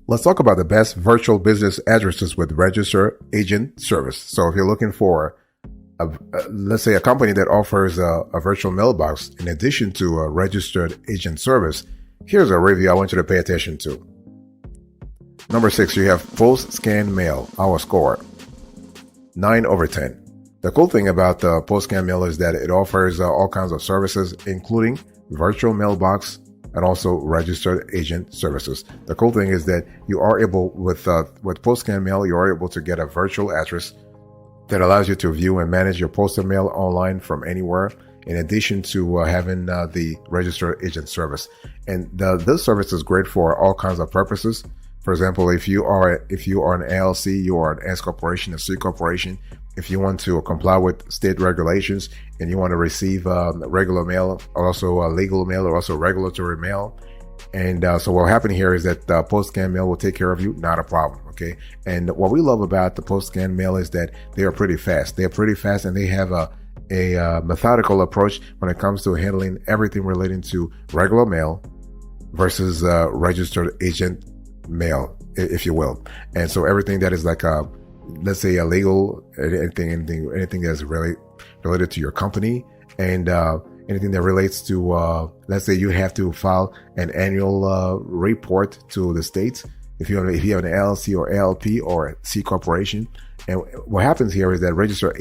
Let's talk about the best virtual business addresses with registered agent service. So if you're looking for let's say a company that offers a virtual mailbox in addition to a registered agent service, here's a review I want you to pay attention to. Number 6, you have PostScanMail, our score, 9/10. The cool thing about PostScanMail is that it offers all kinds of services, including virtual mailbox and also registered agent services. The cool thing is that you are able, with PostScanMail, you are able to get a virtual address that allows you to view and manage your postal mail online from anywhere, in addition to having the registered agent service. And this service is great for all kinds of purposes. For example, if you are an LLC, you are an S corporation, a C corporation, if you want to comply with state regulations and you want to receive regular mail, or also legal mail, or also regulatory mail. And so what will happen here is that PostScanMail will take care of you, not a problem, okay? And what we love about the PostScanMail is that they are pretty fast. They're pretty fast, and they have a methodical approach when it comes to handling everything relating to regular mail versus registered agent mail, if you will. And so everything that is like let's say illegal, anything that's really related to your company, and anything that relates to, let's say you have to file an annual report to the states. If you have an LLC or LLP or a C corporation, and what happens here is that a registered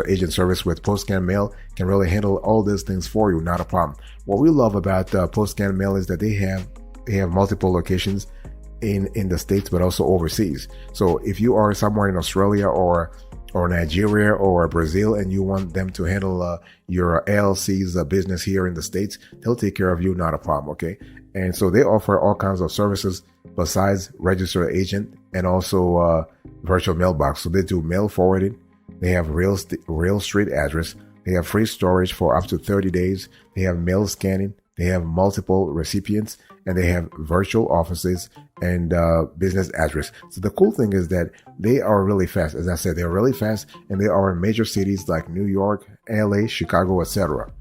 agent service with PostScanMail can really handle all these things for you, not a problem. What we love about PostScanMail is that they have multiple locations in the States, but also overseas. So if you are somewhere in Australia or Nigeria or Brazil, and you want them to handle your LLC's business here in the States, they'll take care of you, not a problem, okay? And so they offer all kinds of services besides registered agent and also virtual mailbox. So they do mail forwarding, they have real street address, they have free storage for up to 30 days, they have mail scanning, they have multiple recipients, and they have virtual offices and business address. So the cool thing is that they are really fast. As I said, they're really fast, and they are in major cities like New York, LA, Chicago, etc.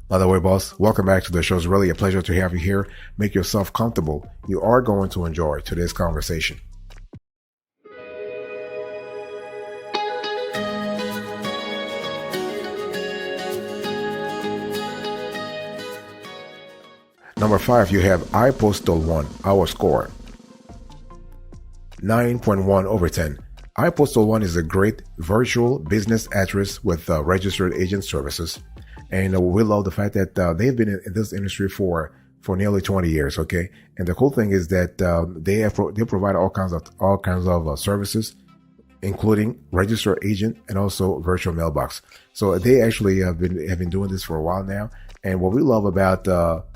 By the way, boss, welcome back to the show. It's really a pleasure to have you here. Make yourself comfortable. You are going to enjoy today's conversation. Number 5, you have Ipostal 1, our score, 9.1/10. Ipostal 1 is a great virtual business address with registered agent services. And we love the fact that they've been in this industry for nearly 20 years, okay? And the cool thing is that they provide all kinds of services, including registered agent and also virtual mailbox. So they actually have been doing this for a while now. And what we love about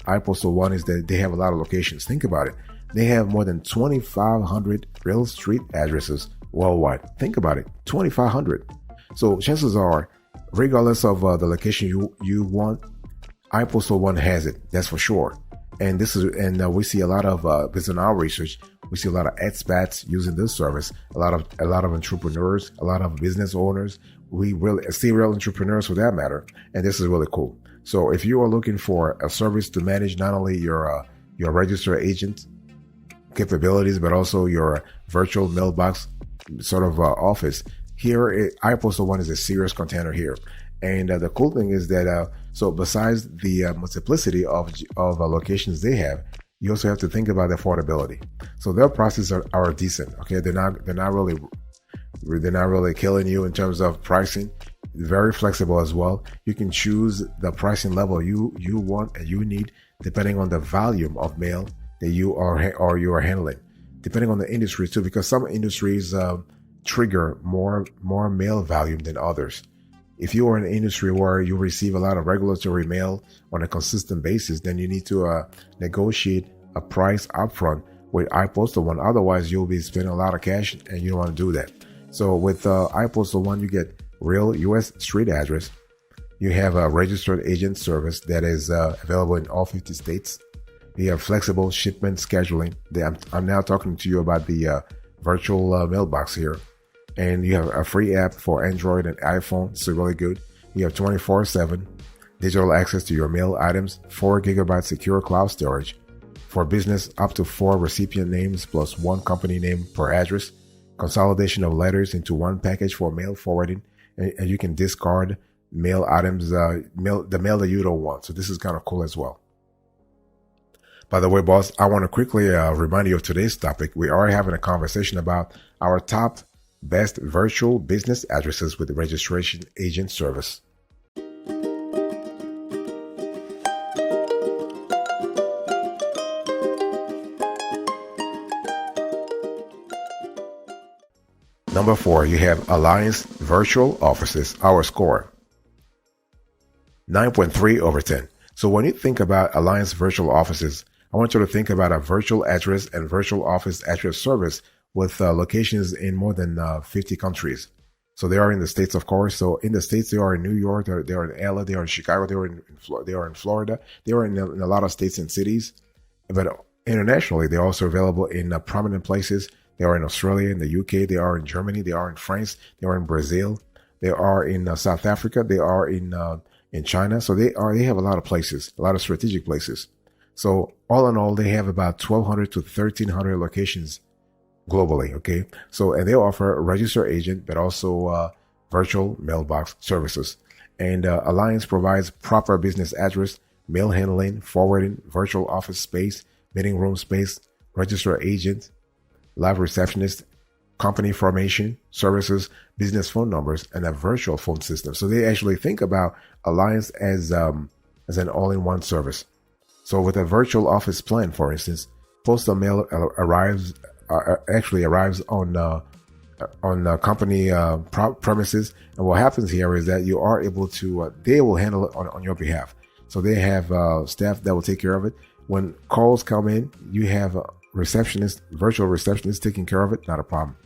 Ipostal 1 is that they have a lot of locations. Think about it. They have more than 2,500 real street addresses worldwide. Think about it, 2,500. So chances are, regardless of the location you want, Ipostal 1 has it. That's for sure. And we see a lot of based on our research, we see a lot of expats using this service. A lot of entrepreneurs, a lot of business owners. We really serial entrepreneurs for that matter. And this is really cool. So if you are looking for a service to manage not only your registered agent capabilities, but also your virtual mailbox sort of office, here Ipostal 1 is a serious contender here. And the cool thing is that so besides the multiplicity of locations they have, you also have to think about the affordability. So their prices are decent. Okay, they're not really killing you in terms of pricing. Very flexible as well. You can choose the pricing level you want and you need depending on the volume of mail that you are handling, depending on the industry too, because some industries trigger more mail volume than others. If you are in an industry where you receive a lot of regulatory mail on a consistent basis, then you need to negotiate a price upfront with Ipostal 1. Otherwise, you'll be spending a lot of cash, and you don't want to do that. So with Ipostal 1, you get real U.S. street address. You have a registered agent service that is available in all 50 states. You have flexible shipment scheduling. I'm now talking to you about the virtual mailbox here. And you have a free app for Android and iPhone. It's really good. You have 24/7 digital access to your mail items, 4 GB secure cloud storage. For business, up to 4 recipient names plus 1 company name per address. Consolidation of letters into one package for mail forwarding, and you can discard mail items, the mail that you don't want. So this is kind of cool as well. By the way, boss, I want to quickly remind you of today's topic. We are having a conversation about our top best virtual business addresses with the registration agent service. Number 4, you have Alliance Virtual Offices, our score, 9.3 over 10. So when you think about Alliance Virtual Offices, I want you to think about a virtual address and virtual office address service with locations in more than 50 countries. So they are in the States, of course. So in the States, they are in New York, they are in LA, they are in Chicago, they are in Florida, they are in a lot of states and cities. But internationally, they're also available in prominent places. They are in Australia, in the UK, they are in Germany, they are in France, they are in Brazil, they are in South Africa, they are in China. So they have a lot of places, a lot of strategic places. So all in all, they have about 1,200 to 1,300 locations globally. Okay. So, and they offer a registered agent, but also virtual mailbox services. And Alliance provides proper business address, mail handling, forwarding, virtual office space, meeting room space, registered agent, live receptionist, company formation, services, business phone numbers, and a virtual phone system. So they actually think about Alliance as an all-in-one service. So with a virtual office plan, for instance, postal mail arrives on company premises, and what happens here is that you are able to they will handle it on your behalf. So they have staff that will take care of it. When calls come in, you have virtual receptionist taking care of it, not a problem.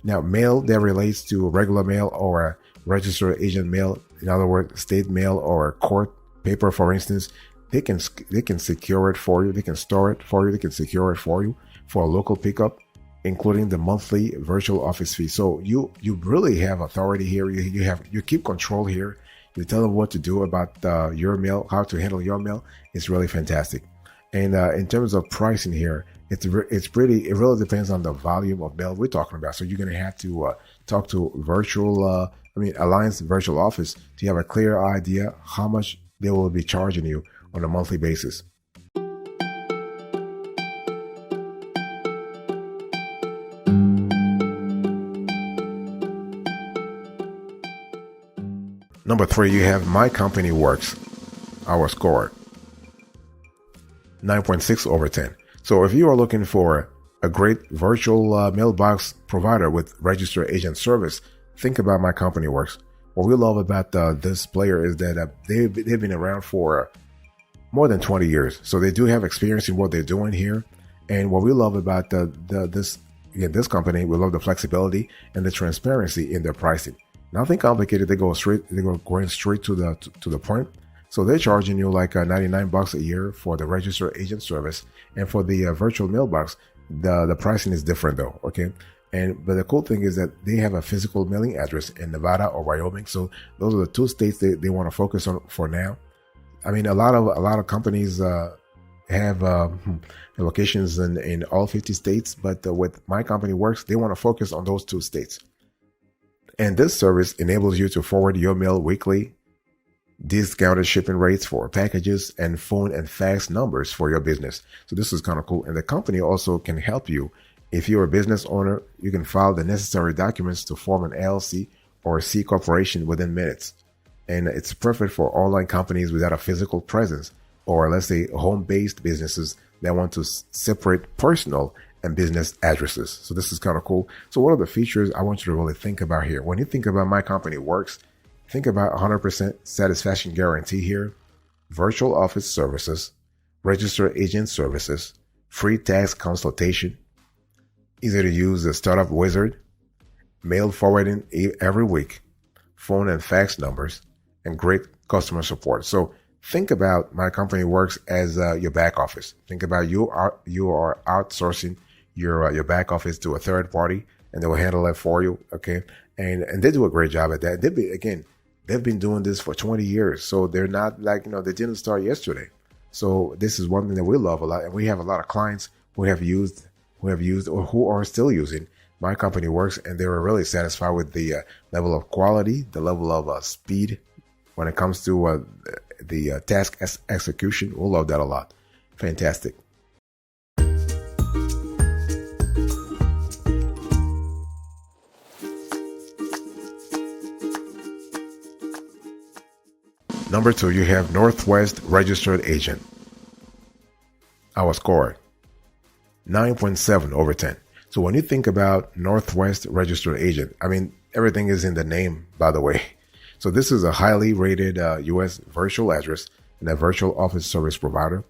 Now, mail that relates to regular mail or registered agent mail, in other words, state mail or court paper, for instance, they can secure it for you, they can store it for you, they can secure it for you for a local pickup, including the monthly virtual office fee. So you really have authority here. You keep control here. You tell them what to do about your mail, how to handle your mail. It's really fantastic. And in terms of pricing here, it really depends on the volume of mail we're talking about. So you're going to have to talk to Alliance Virtual Office to have a clear idea how much they will be charging you on a monthly basis. Number 3, you have My Company Works, our score, 9.6 over 10. So if you are looking for a great virtual mailbox provider with registered agent service, think about My Company Works. What we love about this player is that they've been around for more than 20 years. So they do have experience in what they're doing here. And what we love about this company, we love the flexibility and the transparency in their pricing. Nothing complicated. They go going straight to the point. So they're charging you like $99 a year for the registered agent service, and for the virtual mailbox, the pricing is different though. Okay, but the cool thing is that they have a physical mailing address in Nevada or Wyoming. So those are the 2 states they want to focus on for now. I mean, a lot of companies have locations in all 50 states, but with My Company Works, they want to focus on those 2 states. And this service enables you to forward your mail weekly, discounted shipping rates for packages, and phone and fax numbers for your business. So this is kind of cool. And the company also can help you. If you're a business owner, you can file the necessary documents to form an LLC or C corporation within minutes. And it's perfect for online companies without a physical presence, or let's say home-based businesses that want to separate personal and business addresses. So this is kind of cool. So what are the features I want you to really think about here? When you think about My Company Works, think about 100% satisfaction guarantee here, virtual office services, registered agent services, free tax consultation, easy to use the startup wizard, mail forwarding every week, phone and fax numbers, and great customer support. So think about My Company Works as your back office. Think about you are outsourcing your back office to a third party, and they will handle it for you. Okay, and they do a great job at that. They've been doing this for 20 years, so they're not like they didn't start yesterday. So this is one thing that we love a lot, and we have a lot of clients who have used, or who are still using My Company Works, and they were really satisfied with the level of quality, the level of speed when it comes to the task execution. We'll love that a lot. Fantastic. Number 2, you have Northwest Registered Agent. Our score, 9.7 over 10. So when you think about Northwest Registered Agent, I mean, everything is in the name, by the way. So this is a highly rated U.S. virtual address and a virtual office service provider.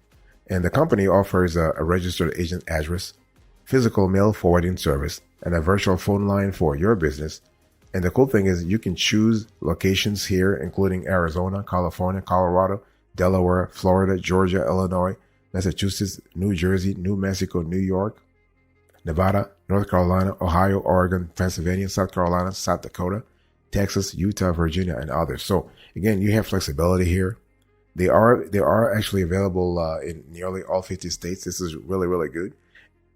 And the company offers a registered agent address, physical mail forwarding service, and a virtual phone line for your business. And the cool thing is you can choose locations here, including Arizona, California, Colorado, Delaware, Florida, Georgia, Illinois, Massachusetts, New Jersey, New Mexico, New York, Nevada, North Carolina, Ohio, Oregon, Pennsylvania, South Carolina, South Dakota, Texas, Utah, Virginia, and others. So again, you have flexibility here. They are actually available in nearly all 50 states. This is really, really good.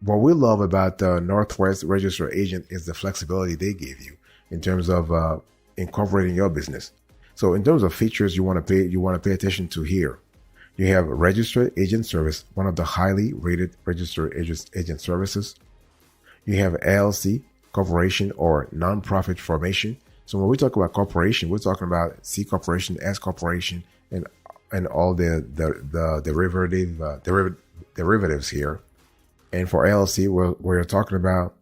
What we love about Northwest Registered Agent is the flexibility they give you in terms of incorporating your business. So in terms of features you want to pay attention to here. You have Registered Agent Service, one of the highly rated registered agent services. You have LLC, corporation or nonprofit formation. So when we talk about corporation, we're talking about C corporation, S corporation, and all the derivatives here. And for LLC, we're talking about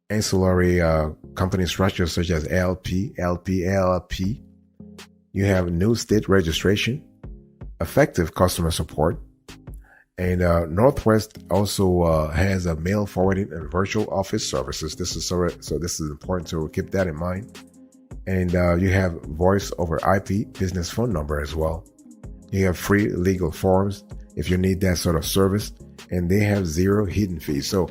ancillary company structures such as LP, LP, LLP. You have new state registration, effective customer support, and Northwest also has a mail forwarding and virtual office services. This is important to keep that in mind. And you have voice over IP business phone number as well. You have free legal forms if you need that sort of service, and they have 0 hidden fees. So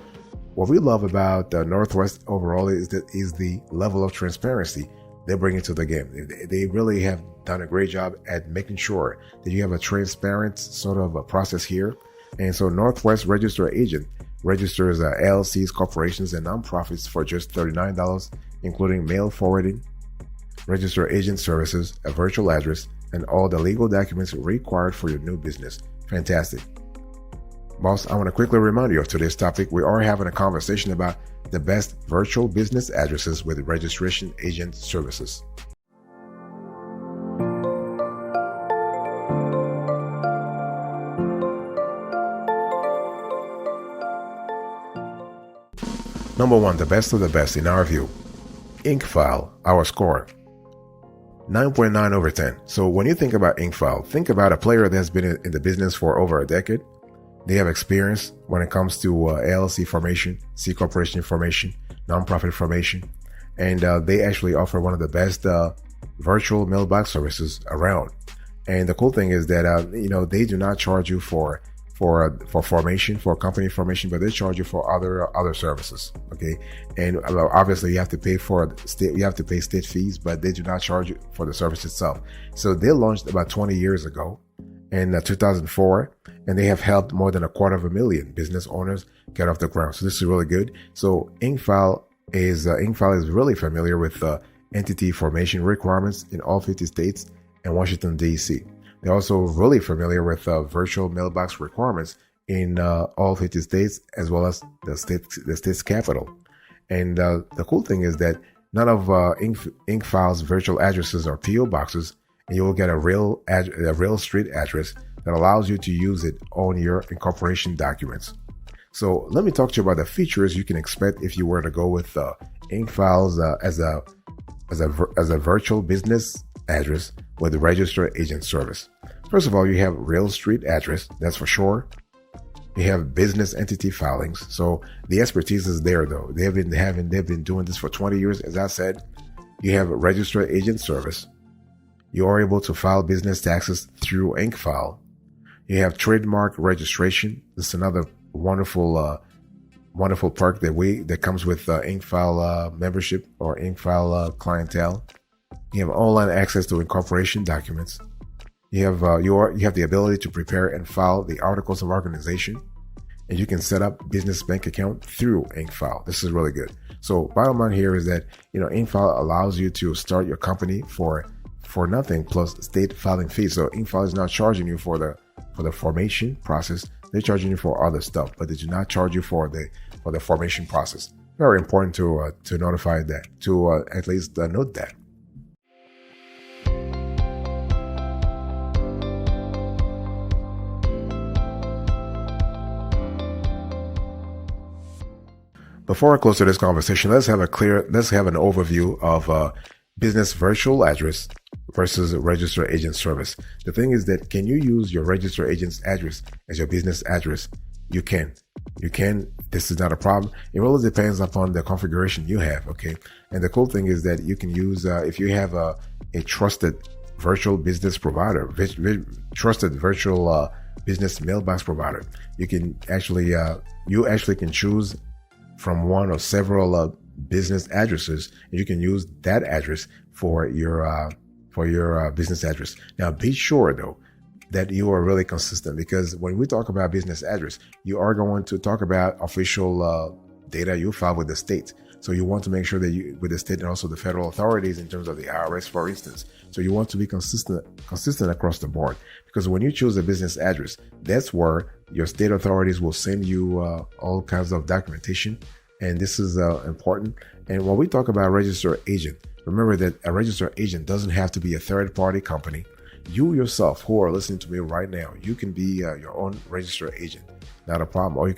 what we love about Northwest overall is the level of transparency they bring into the game. They really have done a great job at making sure that you have a transparent sort of a process here. And so Northwest Registered Agent registers LLCs, corporations, and nonprofits for just $39, including mail forwarding, registered agent services, a virtual address, and all the legal documents required for your new business. Fantastic. Boss, I want to quickly remind you of today's topic. We are having a conversation about the best virtual business addresses with registration agent services. Number 1, the best of the best in our view. Inkfile, our score, 9.9 over 10. So when you think about Inkfile, think about a player that's been in the business for over a decade. They have experience when it comes to LLC formation, C corporation formation, nonprofit formation, and they actually offer one of the best virtual mailbox services around. And the cool thing is that they do not charge you for formation, for company formation, but they charge you for other services. Okay, and obviously you have to pay state fees, but they do not charge you for the service itself. So they launched about 20 years ago in 2004, and they have helped more than 250,000 business owners get off the ground. So this is really good. So Inkfile is really familiar with entity formation requirements in all 50 states and Washington, D.C. They're also really familiar with virtual mailbox requirements in all 50 states, as well as the state's capital. And the cool thing is that none of Inkfile's virtual addresses are PO boxes, and you will get a real street address that allows you to use it on your incorporation documents. So let me talk to you about the features you can expect if you were to go with Inkfile's as a virtual business address with the registered agent service. First of all, you have real street address, that's for sure. You have business entity filings. So the expertise is there though. They've been doing this for 20 years, as I said. You have a registered agent service. You are able to file business taxes through Inkfile. You have trademark registration. This is another wonderful perk that comes with Inkfile membership or Inkfile clientele. You have online access to incorporation documents. You have the ability to prepare and file the articles of organization, and you can set up business bank account through Inkfile. This is really good. So bottom line here is that, Inkfile allows you to start your company for nothing plus state filing fees. So Inkfile is not charging you for the formation process. They're charging you for other stuff, but they do not charge you for the formation process. Very important to notify that, to at least note that. Before I close to this conversation, let's have an overview of business virtual address versus registered agent service. The thing is that, can you use your registered agent's address as your business address? You can. This is not a problem. It really depends upon the configuration you have. Okay. And the cool thing is that you can use, if you have a trusted virtual business provider, trusted virtual business mailbox provider, you can actually, can choose from one or several business addresses, and you can use that address for your business address. Now, be sure though that you are really consistent, because when we talk about business address, you are going to talk about official data you file with the state. So you want to make sure that you, with the state and also the federal authorities in terms of the IRS, for instance. So you want to be consistent across the board, because when you choose a business address, that's where your state authorities will send you all kinds of documentation. And this is important. And when we talk about registered agent, remember that a registered agent doesn't have to be a third-party company. You yourself who are listening to me right now, you can be your own registered agent. Not a problem. Or you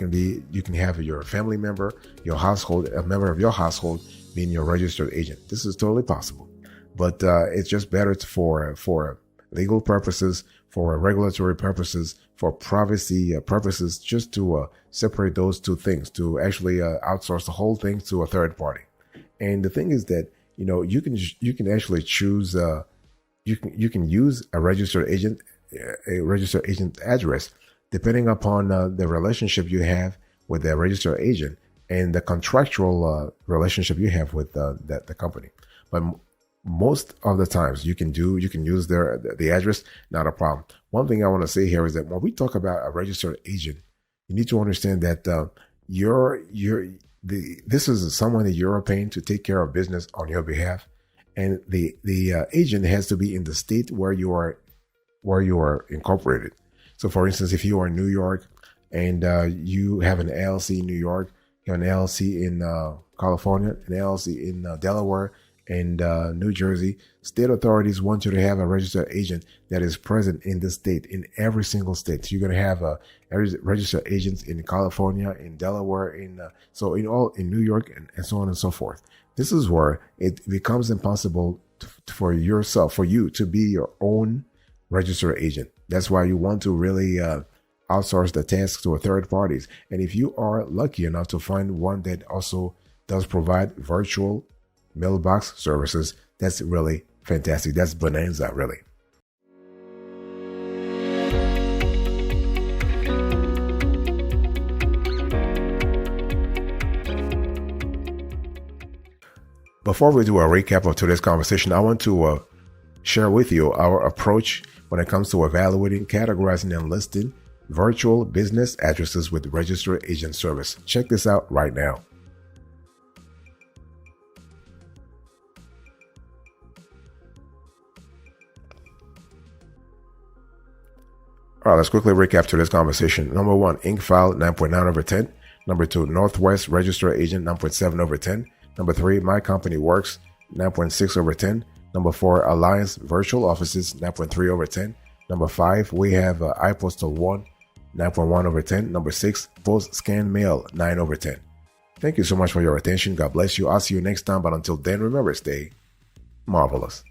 can have your family member, your household, a member of your household being your registered agent. This is totally possible. But it's just better for legal purposes, for regulatory purposes, for privacy purposes, just to separate those two things, to actually outsource the whole thing to a third party. And the thing is that, you can actually choose, you can use a registered agent address depending upon the relationship you have with the registered agent and the contractual relationship you have with the company. But most of the times you can use the address, not a problem. One thing I want to say here is that when we talk about a registered agent, you need to understand that this is someone that you're paying to take care of business on your behalf, and the agent has to be in the state where you are incorporated. So, for instance, if you are in New York and you have an LLC in New York, you have an LLC in California, an LLC in Delaware, and New Jersey, state authorities want you to have a registered agent that is present in the state, in every single state. So you're going to have registered agents in California, in Delaware, in New York, and so on and so forth. This is where it becomes impossible for you to be your own registered agent. That's why you want to really outsource the tasks to a third parties. And if you are lucky enough to find one that also does provide virtual mailbox services, that's really fantastic. That's bonanza, really. Before we do a recap of today's conversation, I want to share with you our approach when it comes to evaluating, categorizing, and listing virtual business addresses with registered agent service. Check this out right now. All right, let's quickly recap today's conversation. Number 1, Inkfile 9.9/10. Number 2, Northwest Registered Agent 9.7/10. Number 3, My Company Works 9.6/10. Number 4, Alliance Virtual Offices 9.3/10. Number 5, we have Ipostal 1 9.1/10. Number 6, PostScanMail 9/10. Thank you so much for your attention. God bless you. I'll see you next time. But until then, remember, stay marvelous.